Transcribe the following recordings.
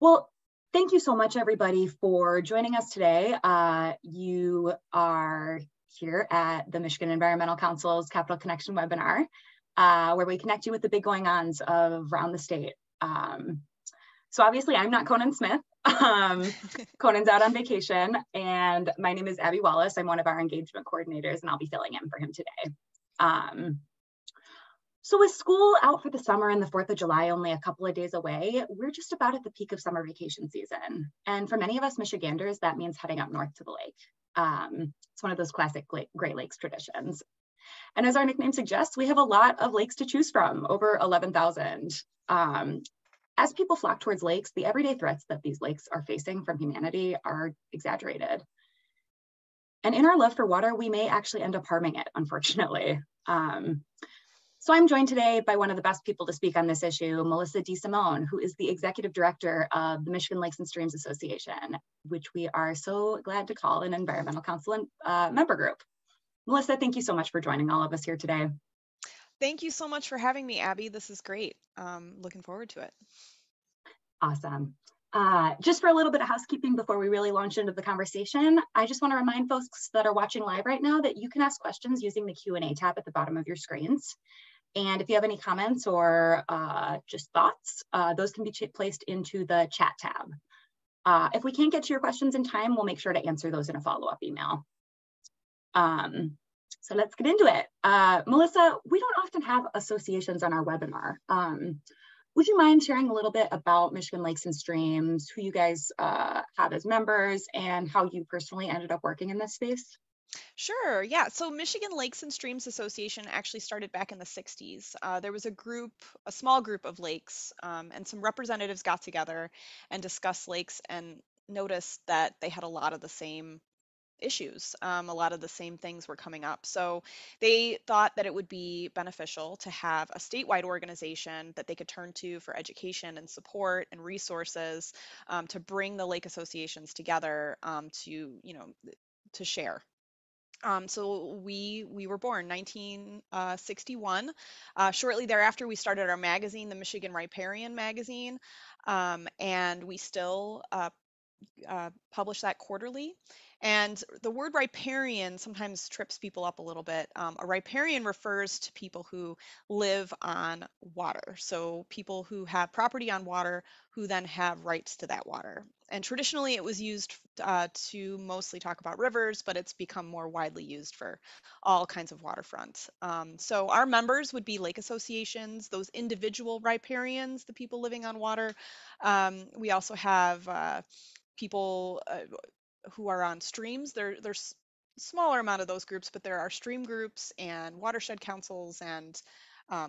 Well, thank you so much, everybody, for joining us today. You are here at the Michigan Environmental Council's Capital Connection webinar, where we connect you with the big going-ons around the state. So obviously, I'm not Conan Smith. Conan's out on vacation, and my name is Abby Wallace. I'm one of our engagement coordinators, and I'll be filling in for him today. So with school out for the summer and the 4th of July only a couple of days away, we're just about at the peak of summer vacation season. And for many of us Michiganders, that means heading up north to the lake. It's one of those classic Great Lakes traditions. And as our nickname suggests, we have a lot of lakes to choose from, over 11,000. As people flock towards lakes, the everyday threats that these lakes are facing from humanity are exaggerated. And in our love for water, we may actually end up harming it, unfortunately. So I'm joined today by one of the best people to speak on this issue, Melissa DeSimone, who is the Executive Director of the Michigan Lakes and Streams Association, which we are so glad to call an Environmental Council member group. Melissa, thank you so much for joining all of us here today. Thank you so much for having me, Abby. This is great. Looking forward to it. Awesome. Just for a little bit of housekeeping before we really launch into the conversation, I just want to remind folks that are watching live right now that you can ask questions using the Q&A tab at the bottom of your screens. And if you have any comments or just thoughts, those can be placed into the chat tab. If we can't get to your questions in time, we'll make sure to answer those in a follow-up email. So let's get into it. Melissa, we don't often have associations on our webinar. Would you mind sharing a little bit about Michigan Lakes and Streams, who you guys have as members, and how you personally ended up working in this space? Sure, yeah. So Michigan Lakes and Streams Association actually started back in the 60s. There was a small group of lakes, and some representatives got together and discussed lakes and noticed that they had a lot of the same issues. A lot of the same things were coming up. So they thought that it would be beneficial to have a statewide organization that they could turn to for education and support and resources, to bring the lake associations together, to share. So we were born 1961. Shortly thereafter, we started our magazine, the Michigan Riparian magazine, and we still publish that quarterly. And the word riparian sometimes trips people up a little bit. A riparian refers to people who live on water. So people who have property on water who then have rights to that water. And traditionally, it was used to mostly talk about rivers, but it's become more widely used for all kinds of waterfront. So our members would be lake associations, those individual riparians, the people living on water. We also have people who are on streams. There's smaller amount of those groups, but there are stream groups and watershed councils and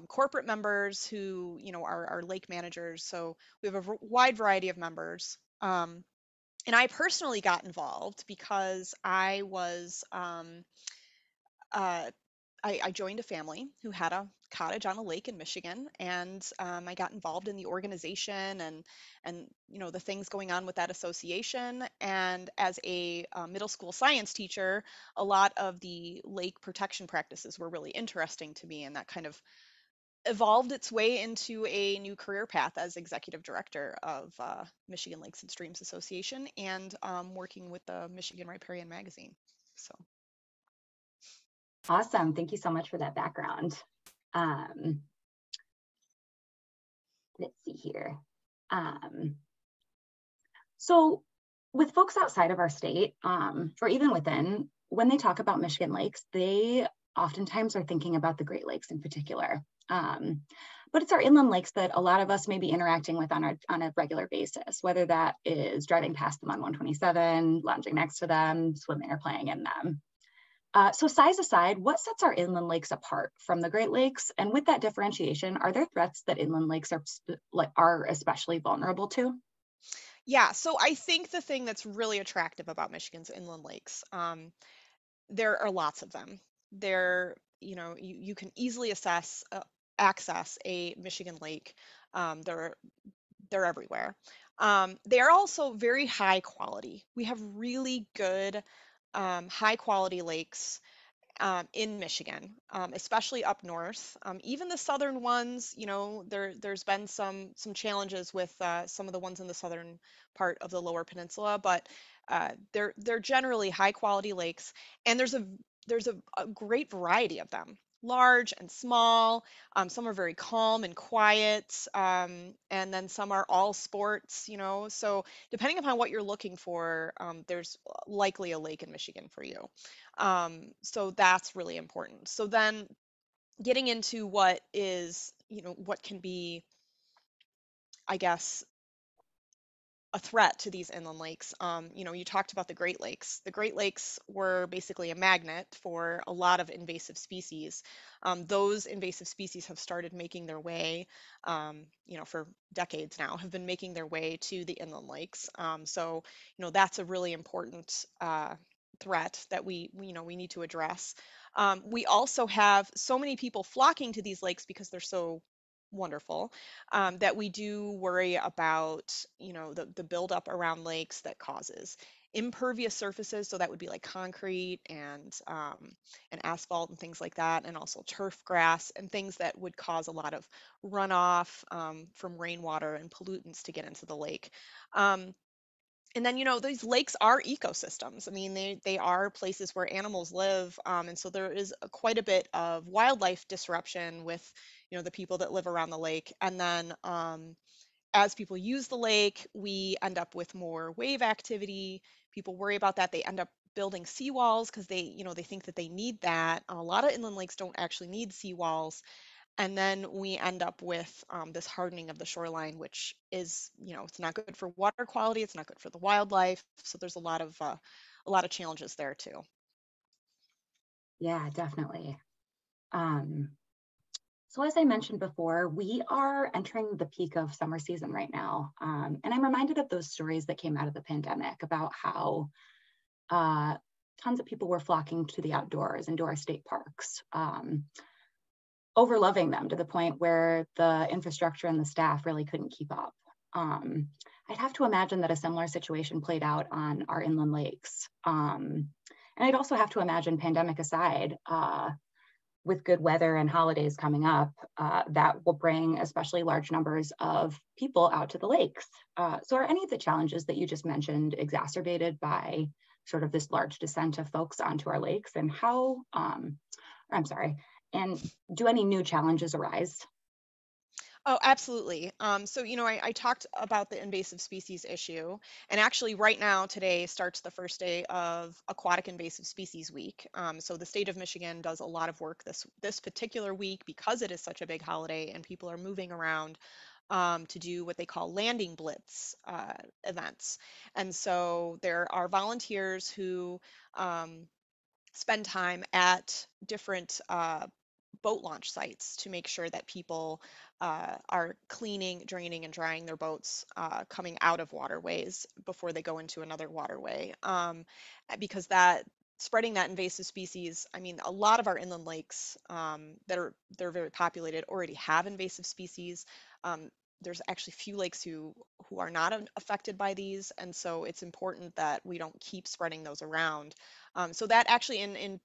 corporate members who, are lake managers. So we have a wide variety of members. And I personally got involved because uh, I joined a family who had a cottage on a lake in Michigan, and I got involved in the organization and the things going on with that association. And as a middle school science teacher, a lot of the lake protection practices were really interesting to me, and that kind of evolved its way into a new career path as executive director of Michigan Lakes and Streams Association, and working with the Michigan Riparian magazine. So. Awesome. Thank you so much for that background. Let's see here. So with folks outside of our state, or even within, when they talk about Michigan lakes, they oftentimes are thinking about the Great Lakes in particular. But it's our inland lakes that a lot of us may be interacting with on a regular basis, whether that is driving past them on 127, lounging next to them, swimming or playing in them. So size aside, what sets our inland lakes apart from the Great Lakes? And with that differentiation, are there threats that inland lakes are especially vulnerable to? Yeah, so I think the thing that's really attractive about Michigan's inland lakes, there are lots of them. You can easily access a Michigan lake. Um, they're they're everywhere. They are also very high quality. We have really good high quality lakes, in Michigan, especially up north. Even the southern ones, there's been some challenges with some of the ones in the southern part of the Lower Peninsula, but they're generally high quality lakes, and there's a great variety of them. Large and small. Some are very calm and quiet, and then some are all sports. So depending upon what you're looking for, there's likely a lake in Michigan for you. So that's really important. So then getting into what can be, I guess, a threat to these inland lakes. You talked about the Great Lakes. The Great Lakes were basically a magnet for a lot of invasive species. Those invasive species have started making their way, for decades now, have been making their way to the inland lakes. So that's a really important threat that we need to address. We also have so many people flocking to these lakes because they're so wonderful, that we do worry about, the buildup around lakes that causes impervious surfaces. So that would be like concrete and asphalt and things like that, and also turf grass and things that would cause a lot of runoff from rainwater and pollutants to get into the lake. Um, and then, these lakes are ecosystems. I mean, they are places where animals live, and so there is quite a bit of wildlife disruption with, the people that live around the lake. And then, as people use the lake, we end up with more wave activity. People worry about that. They end up building seawalls because they think that they need that. A lot of inland lakes don't actually need seawalls, and then we end up with this hardening of the shoreline, which is, it's not good for water quality, it's not good for the wildlife. So there's a lot of challenges there too. Yeah, definitely. Um, so as I mentioned before, we are entering the peak of summer season right now. And I'm reminded of those stories that came out of the pandemic about how uh, tons of people were flocking to the outdoors and to our state parks, overloving them to the point where the infrastructure and the staff really couldn't keep up. Um, I'd have to imagine that a similar situation played out on our inland lakes. And I'd also have to imagine, pandemic aside, with good weather and holidays coming up, that will bring especially large numbers of people out to the lakes. So are any of the challenges that you just mentioned exacerbated by sort of this large descent of folks onto our lakes? And I'm sorry, and do any new challenges arise? Oh, absolutely. So, I talked about the invasive species issue, and actually, right now, today starts the first day of Aquatic Invasive Species Week. So, the state of Michigan does a lot of work this particular week because it is such a big holiday, and people are moving around to do what they call landing blitz events. And so, there are volunteers who um, spend time at different boat launch sites to make sure that people are cleaning, draining, and drying their boats coming out of waterways before they go into another waterway. Because that spreading that invasive species, I mean, a lot of our inland lakes they're very populated already have invasive species. Um, there's actually few lakes who are not affected by these, and so it's important that we don't keep spreading those around. So that actually in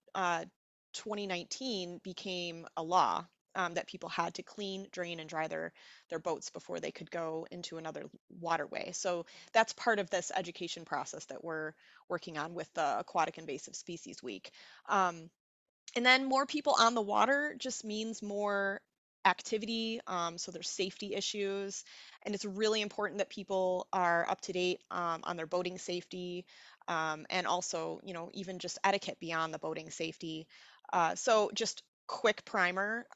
2019 became a law, that people had to clean, drain, and dry their boats before they could go into another waterway. So that's part of this education process that we're working on with the Aquatic Invasive Species Week. Um, and then more people on the water just means more activity. So there's safety issues, and it's really important that people are up to date on their boating safety, and also, even just etiquette beyond the boating safety. So just quick primer.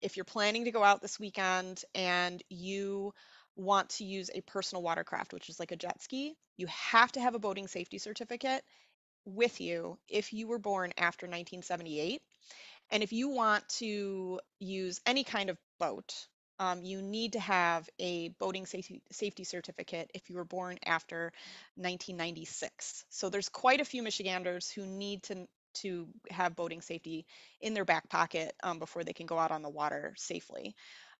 If you're planning to go out this weekend and you want to use a personal watercraft, which is like a jet ski, you have to have a boating safety certificate with you if you were born after 1978. And if you want to use any kind of boat, you need to have a boating safety certificate if you were born after 1996. So there's quite a few Michiganders who need to have boating safety in their back pocket before they can go out on the water safely.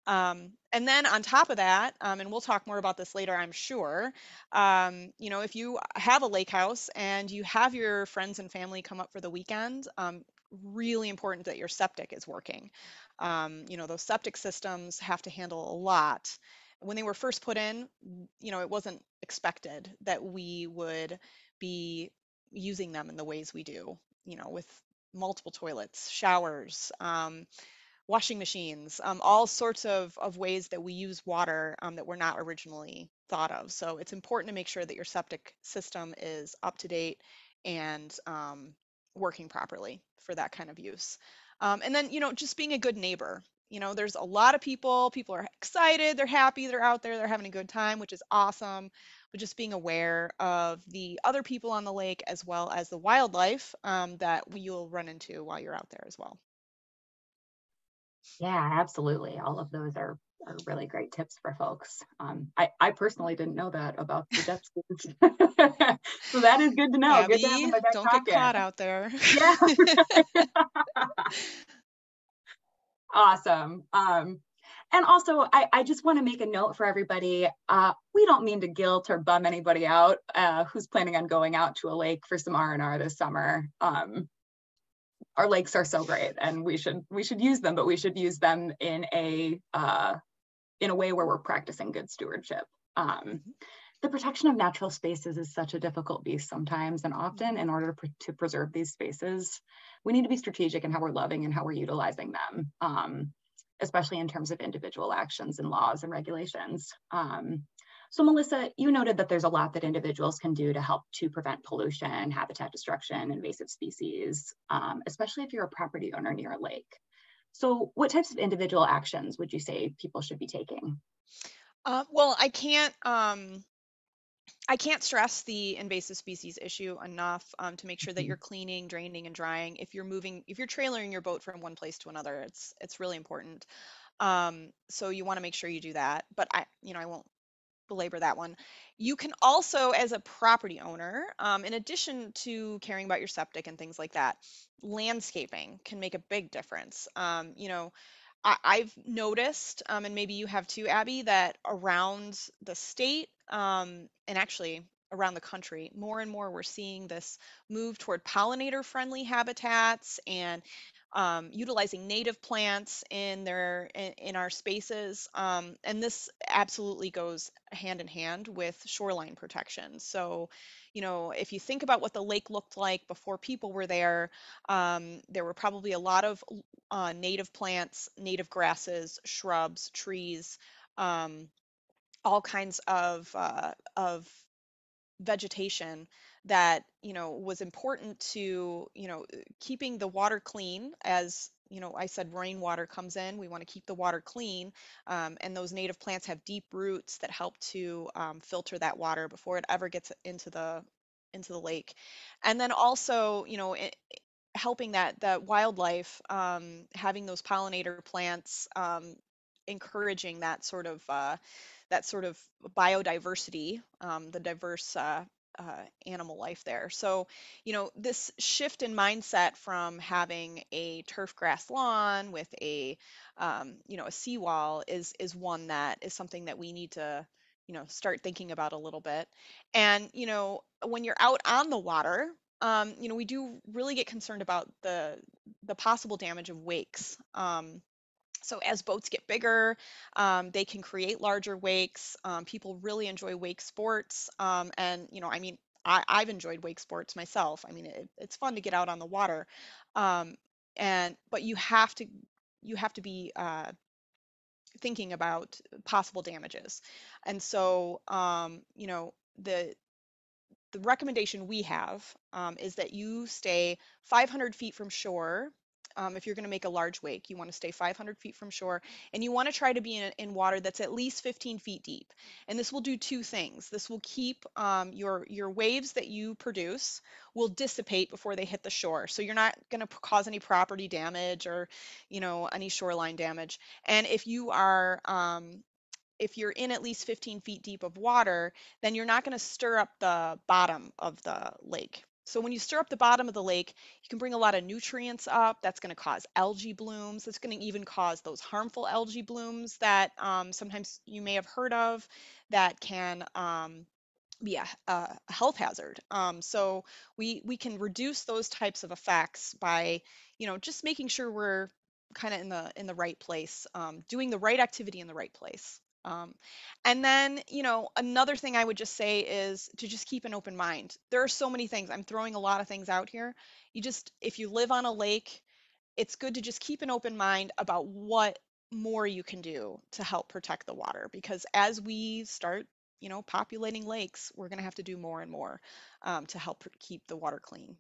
And then on top of that, and we'll talk more about this later, I'm sure, if you have a lake house and you have your friends and family come up for the weekend, really important that your septic is working. Those septic systems have to handle a lot. When they were first put in, it wasn't expected that we would be using them in the ways we do, with multiple toilets, showers, washing machines, all sorts of ways that we use water that were not originally thought of. So it's important to make sure that your septic system is up to date and working properly for that kind of use. And then, just being a good neighbor. There's a lot of people are excited, they're happy, they're out there, they're having a good time, which is awesome. But just being aware of the other people on the lake as well as the wildlife that you'll run into while you're out there as well. Yeah, absolutely. All of those are really great tips for folks. I personally didn't know that about the jet skis. So that is good to know. Good to have in Abby, my back don't get pocket. caught out there. Yeah. Awesome. And also, I just want to make a note for everybody. We don't mean to guilt or bum anybody out who's planning on going out to a lake for some R&R this summer. Our lakes are so great, and we should use them, but we should use them in a way where we're practicing good stewardship. The protection of natural spaces is such a difficult beast sometimes, and often in order to preserve these spaces, we need to be strategic in how we're loving and how we're utilizing them, especially in terms of individual actions and laws and regulations. So Melissa, you noted that there's a lot that individuals can do to help to prevent pollution, habitat destruction, invasive species, especially if you're a property owner near a lake. So what types of individual actions would you say people should be taking? Well, I can't stress the invasive species issue enough to make sure that you're cleaning, draining, and drying. If you're trailering your boat from one place to another, it's really important. So you want to make sure you do that. But I won't belabor that one. You can also, as a property owner, in addition to caring about your septic and things like that, landscaping can make a big difference. I've noticed, and maybe you have too, Abby, that around the state and actually around the country, more and more we're seeing this move toward pollinator friendly habitats and utilizing native plants in our spaces. And this absolutely goes hand in hand with shoreline protection. So, if you think about what the lake looked like before people were there were probably a lot of native plants, native grasses, shrubs, trees, um, all kinds of vegetation that was important to keeping the water clean. As I said, rainwater comes in, we want to keep the water clean, and those native plants have deep roots that help to filter that water before it ever gets into the lake. And then also helping that wildlife, having those pollinator plants, encouraging that sort of biodiversity, the diverse animal life there. So, this shift in mindset from having a turf grass lawn with a seawall is one that is something that we need to, start thinking about a little bit. And, when you're out on the water, we do really get concerned about the possible damage of wakes. So as boats get bigger, they can create larger wakes. People really enjoy wake sports, and I've enjoyed wake sports myself. I mean, it's fun to get out on the water, um, and but you have to be thinking about possible damages, and so the recommendation we have is that you stay 500 feet from shore. If you're going to make a large wake, you want to stay 500 feet from shore, and you want to try to be in water that's at least 15 feet deep. And this will do two things. This will keep your waves that you produce will dissipate before they hit the shore. So you're not going to cause any property damage or, any shoreline damage. And if you're in at least 15 feet deep of water, then you're not going to stir up the bottom of the lake. So when you stir up the bottom of the lake, you can bring a lot of nutrients up. That's going to cause algae blooms. That's going to even cause those harmful algae blooms that sometimes you may have heard of that can be a health hazard. So we can reduce those types of effects by, just making sure we're kind of in the right place, doing the right activity in the right place. And then, another thing I would just say is to just keep an open mind. There are so many things. I'm throwing a lot of things out here. If you live on a lake, it's good to just keep an open mind about what more you can do to help protect the water, because as we start, populating lakes, we're going to have to do more and more, to help keep the water clean.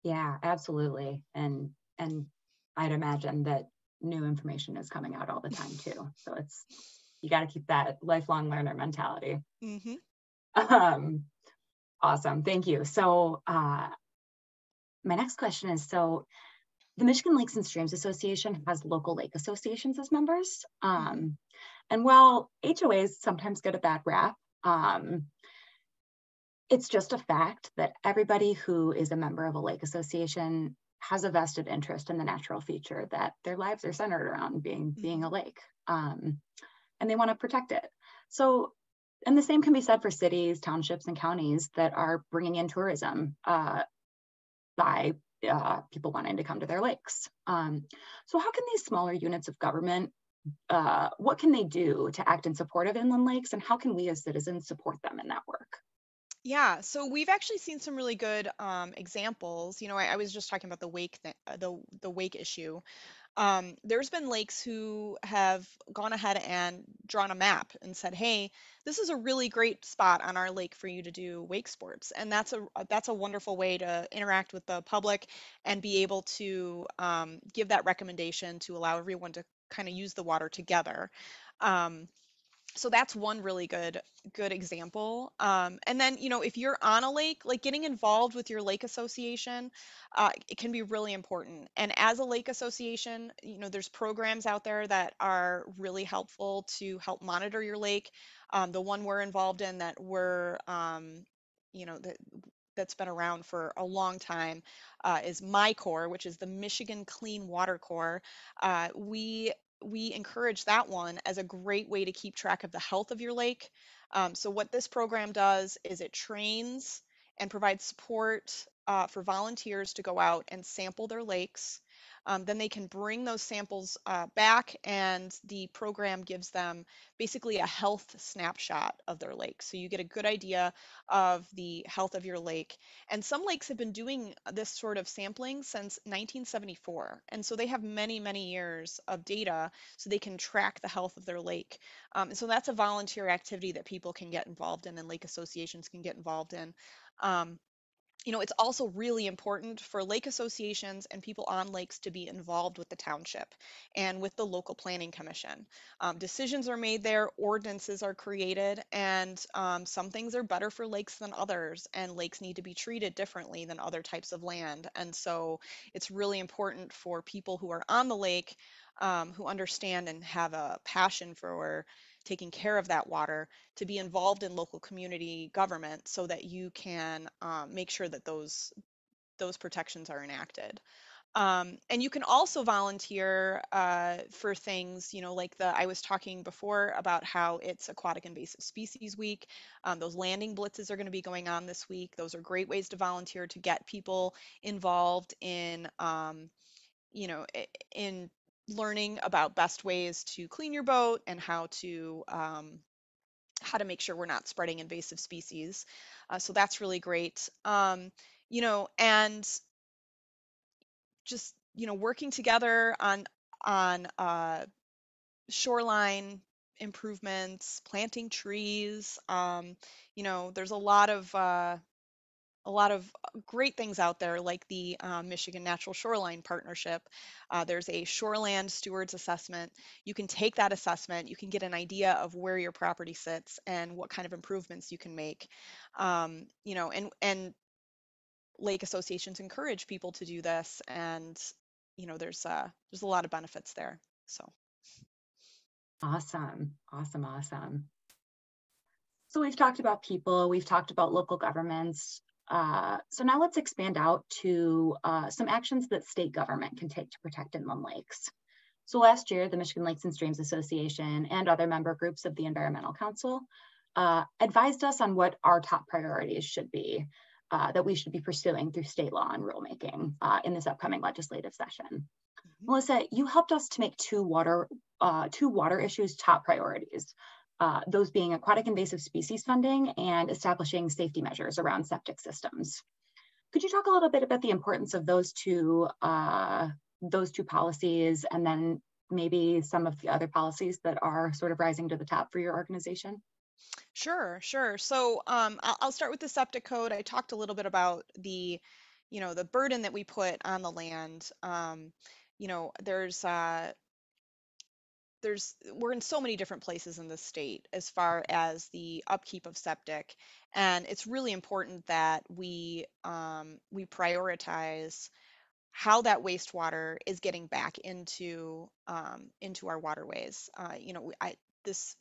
Yeah, absolutely. And I'd imagine that new information is coming out all the time too. So it's, you got to keep that lifelong learner mentality. Hmm. Um, awesome. Thank you. So my next question is, so the Michigan Lakes and Streams Association has local lake associations as members. Hmm. And while HOAs sometimes get a bad rap, um, it's just a fact that everybody who is a member of a lake association has a vested interest in the natural feature that their lives are centered around being Hmm. a lake, and they want to protect it. So, and the same can be said for cities, townships, and counties that are bringing in tourism by people wanting to come to their lakes. So, how can these smaller units of government, what can they do to act in support of inland lakes, and how can we as citizens support them in that work? Yeah, so we've actually seen some really good examples. I was just talking about the the wake issue. There's been lakes who have gone ahead and drawn a map and said, "Hey, this is a really great spot on our lake for you to do wake sports," and that's a wonderful way to interact with the public and be able to, give that recommendation to allow everyone to kind of use the water together. Um, so that's one really good example. And then, if you're on a lake, like getting involved with your lake association, it can be really important. And as a lake association, there's programs out there that are really helpful to help monitor your lake. The one we're involved in that we're that that's been around for a long time, is MyCore, which is the Michigan Clean Water Corps. We encourage that one as a great way to keep track of the health of your lake. So what this program does is it trains and provides support, for volunteers to go out and sample their lakes. Then they can bring those samples, back, and the program gives them basically a health snapshot of their lake. So you get a good idea of the health of your lake. And some lakes have been doing this sort of sampling since 1974. And so they have many, many years of data so they can track the health of their lake. And so that's a volunteer activity that people can get involved in and lake associations can get involved in. Um, it's also really important for lake associations and people on lakes to be involved with the township and with the local planning commission. Decisions are made there, ordinances are created, and some things are better for lakes than others, and lakes need to be treated differently than other types of land. And so it's really important for people who are on the lake, who understand and have a passion for taking care of that water, to be involved in local community government so that you can, make sure that those protections are enacted. And you can also volunteer, for things, like I was talking before about how it's Aquatic Invasive Species Week. Those landing blitzes are going to be going on this week. Those are great ways to volunteer to get people involved in, in learning about best ways to clean your boat and how to make sure we're not spreading invasive species. So that's really great. And just, working together on shoreline improvements, planting trees. There's a lot of great things out there, like the, Michigan Natural Shoreline Partnership. There's a shoreland stewards assessment. You can take that assessment, you can get an idea of where your property sits and what kind of improvements you can make. And lake associations encourage people to do this, and there's a lot of benefits there. So. Awesome, awesome, awesome. So we've talked about people, we've talked about local governments. So now let's expand out to some actions that state government can take to protect inland lakes. So last year, the Michigan Lakes and Streams Association and other member groups of the Environmental Council advised us on what our top priorities should be, that we should be pursuing through state law and rulemaking in this upcoming legislative session. Mhm. Melissa, you helped us to make two water issues top priorities, those being aquatic invasive species funding and establishing safety measures around septic systems. Could you talk a little bit about the importance of those two policies, and then maybe some of the other policies that are sort of rising to the top for your organization? Sure, sure. So I'll start with the septic code. I talked a little bit about the burden that we put on the land. You know, there's we're in so many different places in the state as far as the upkeep of septic, and it's really important that we prioritize how that wastewater is getting back into our waterways. This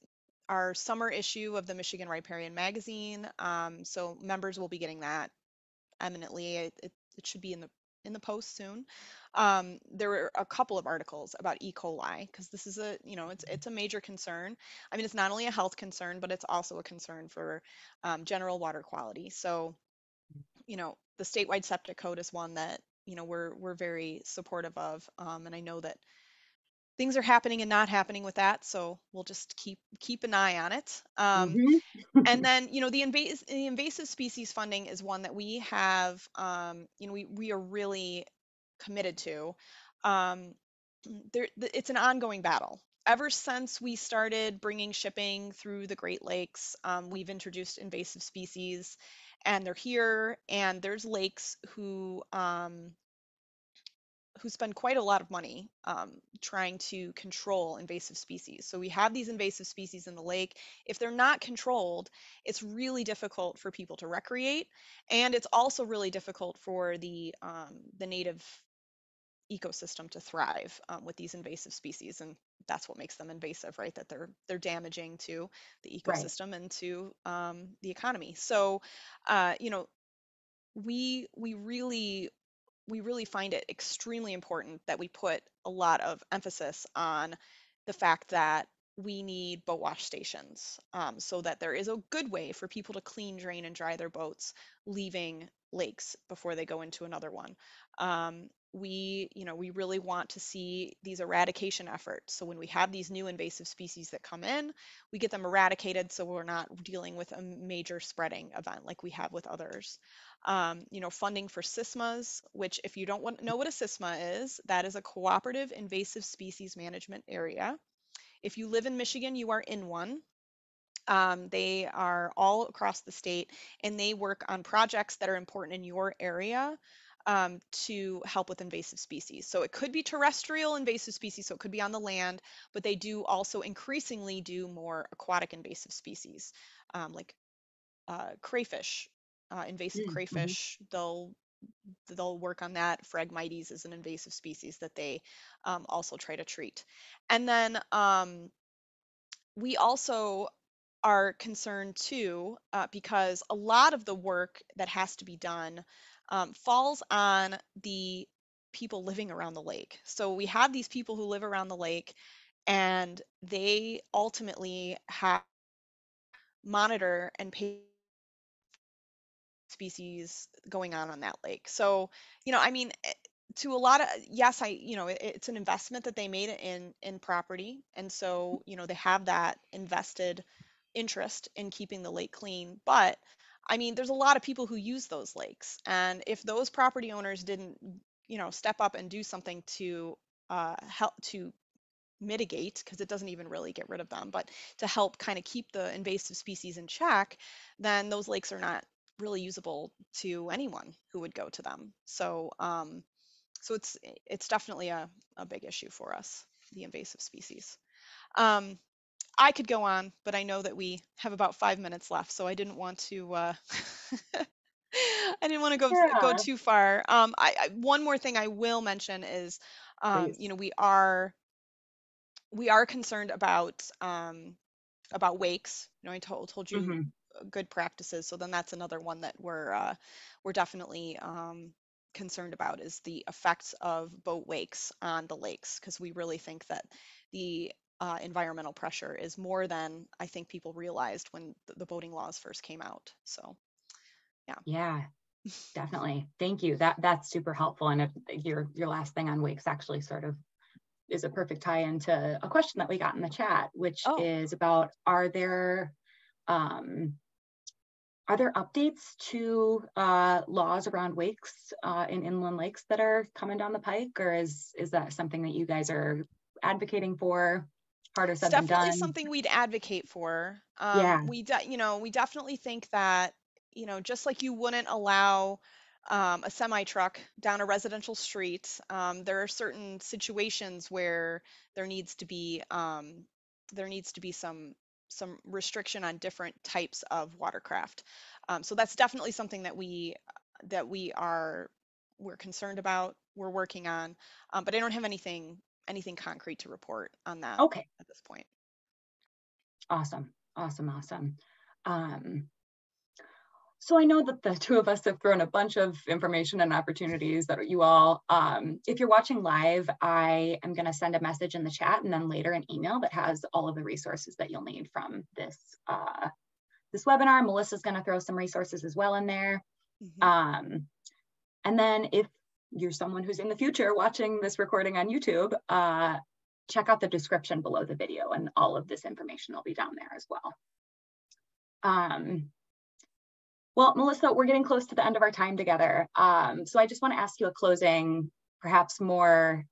our summer issue of the Michigan Riparian Magazine. So members will be getting that eminently. It should be in the post soon. There were a couple of articles about E. coli because this is it's a major concern. I mean, it's not only a health concern, but it's also a concern for general water quality. So the statewide septic code is one that we're very supportive of, and I know that things are happening and not happening with that, so we'll just keep an eye on it. Mhm. And then, the invasive species funding is one that we have, we are really committed to. Um, it's an ongoing battle. Ever since we started bringing shipping through the Great Lakes, we've introduced invasive species, and they're here. And there's lakes who spend quite a lot of money trying to control invasive species. So we have these invasive species in the lake. If they're not controlled, it's really difficult for people to recreate, and it's also really difficult for the native ecosystem to thrive with these invasive species. And that's what makes them invasive, right? That they're damaging to the Right. ecosystem and to the economy. So, uh, you know, we really find it extremely important that we put a lot of emphasis on the fact that we need boat wash stations, so that there is a good way for people to clean, drain, and dry their boats leaving lakes before they go into another one. We really want to see these eradication efforts. So when we have these new invasive species that come in, we get them eradicated so we're not dealing with a major spreading event like we have with others. Funding for SISMAs, which if you don't know what a SISMA is, that is a cooperative invasive species management area. If you live in Michigan, you are in one. They are all across the state, and they work on projects that are important in your area to help with invasive species. So it could be terrestrial invasive species, so it could be on the land, but they do also increasingly do more aquatic invasive species, like crayfish, invasive Mm-hmm. crayfish. They'll work on that. Phragmites is an invasive species that they also try to treat. And then we also are concerned too, because a lot of the work that has to be done falls on the people living around the lake. So we have these people who live around the lake, and they ultimately have monitor and pay species going on that lake. So, I mean, to a lot of, yes, it's an investment that they made in property, and so, they have that invested interest in keeping the lake clean. But I mean, there's a lot of people who use those lakes, and if those property owners didn't, step up and do something to help to mitigate, because it doesn't even really get rid of them, but to help kind of keep the invasive species in check, then those lakes are not really usable to anyone who would go to them. So it's definitely a big issue for us, the invasive species. Um, I could go on, but I know that we have about 5 minutes left, so I didn't want to I didn't want to go Yeah, too far. One more thing I will mention is, please. we are concerned about wakes. I told you Hmm. good practices. So then that's another one that we're definitely concerned about, is the effects of boat wakes on the lakes, because we really think that the environmental pressure is more than I think people realized when the boating laws first came out. So, yeah. Yeah, definitely. Thank you. That's super helpful. And your last thing on wakes actually sort of is a perfect tie into a question that we got in the chat, which Oh, is about, um, are there updates to laws around wakes in inland lakes that are coming down the pike, or is that something that you guys are advocating for? Harder it's said than definitely done. something we'd advocate for. Yeah, We definitely think that, just like you wouldn't allow a semi truck down a residential street, there are certain situations where there needs to be some restriction on different types of watercraft. So that's definitely something we're concerned about, we're working on, but I don't have anything concrete to report on that okay, at this point. awesome, awesome, awesome. So I know that the two of us have thrown a bunch of information and opportunities that you all, if you're watching live, I am going to send a message in the chat and then later an email that has all of the resources that you'll need from this webinar. Melissa's going to throw some resources as well in there. Mhm. And then if you're someone who's in the future watching this recording on YouTube, check out the description below the video and all of this information will be down there as well. Well, Melissa, we're getting close to the end of our time together. So I just want to ask you a closing, perhaps more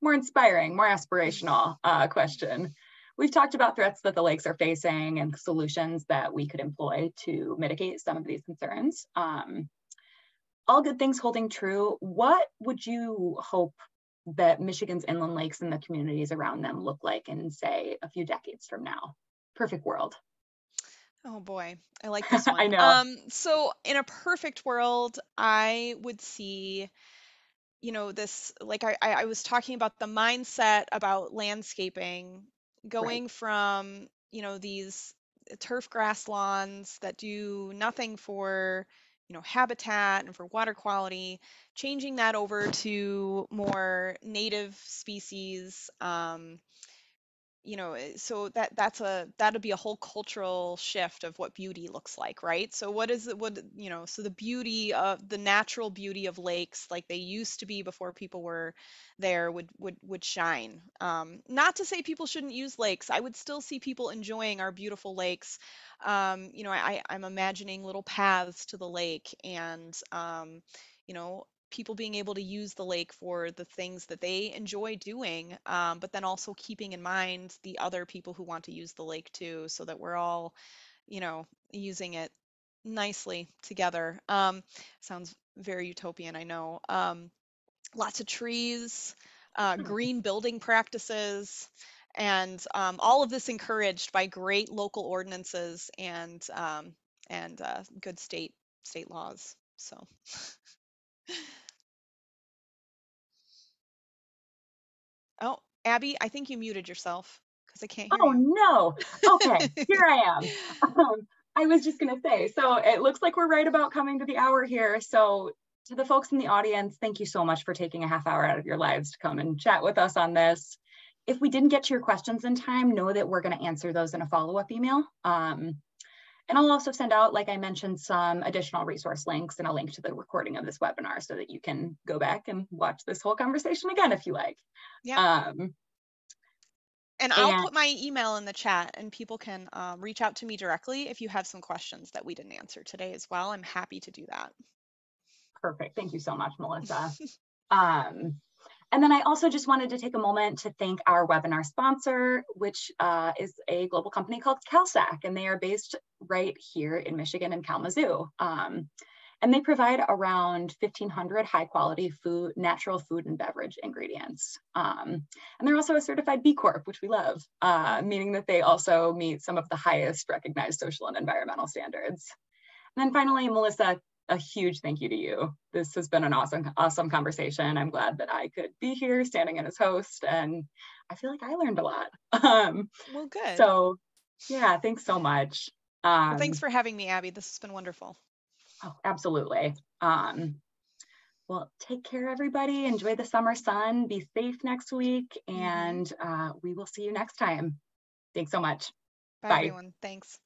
inspiring, more aspirational question. We've talked about threats that the lakes are facing and solutions that we could employ to mitigate some of these concerns. All good things holding true, what would you hope that Michigan's inland lakes and the communities around them look like in, say, a few decades from now? Perfect world. Oh boy, I like this one. I know. So in a perfect world, I would see, this, like I was talking about the mindset about landscaping, Right. going from, these turf grass lawns that do nothing for, habitat and for water quality, changing that over to more native species. So that'll be a whole cultural shift of what beauty looks like, right? So what is it, so the natural beauty of lakes like they used to be before people were there would shine. Not to say people shouldn't use lakes. I would still see people enjoying our beautiful lakes. I'm imagining little paths to the lake, and people being able to use the lake for the things that they enjoy doing, but then also keeping in mind the other people who want to use the lake too, so that we're all, using it nicely together. Sounds very utopian, I know. Lots of trees, green building practices, and all of this encouraged by great local ordinances and good state laws. So. Oh, Abby, I think you muted yourself because I can't hear Oh you. no. Okay, here I am. I was just gonna say, so it looks like we're right about coming to the hour here. So to the folks in the audience, thank you so much for taking a half hour out of your lives to come and chat with us on this. If we didn't get to your questions in time, know that we're gonna answer those in a follow-up email. And I'll also send out, like I mentioned, some additional resource links and a link to the recording of this webinar so that you can go back and watch this whole conversation again if you like. Yeah. Um, And I'll and put my email in the chat and people can reach out to me directly if you have some questions that we didn't answer today as well. I'm happy to do that. Perfect. Thank you so much, Melissa. Um, and then I also just wanted to take a moment to thank our webinar sponsor, which is a global company called CalSAC, and they are based right here in Michigan in Kalamazoo. And they provide around 1,500 high quality food, natural food and beverage ingredients. And they're also a certified B Corp, which we love, meaning that they also meet some of the highest recognized social and environmental standards. And then finally, Melissa, a huge thank you to you. This has been an awesome conversation. I'm glad that I could be here standing in as host, and I feel like I learned a lot. Well, good. So yeah, thanks so much. Well, thanks for having me, Abby. This has been wonderful. Oh, absolutely. Well, take care, everybody. Enjoy the summer sun. Be safe next week, Mm-hmm. and we will see you next time. Thanks so much. Bye, Bye. everyone. Thanks.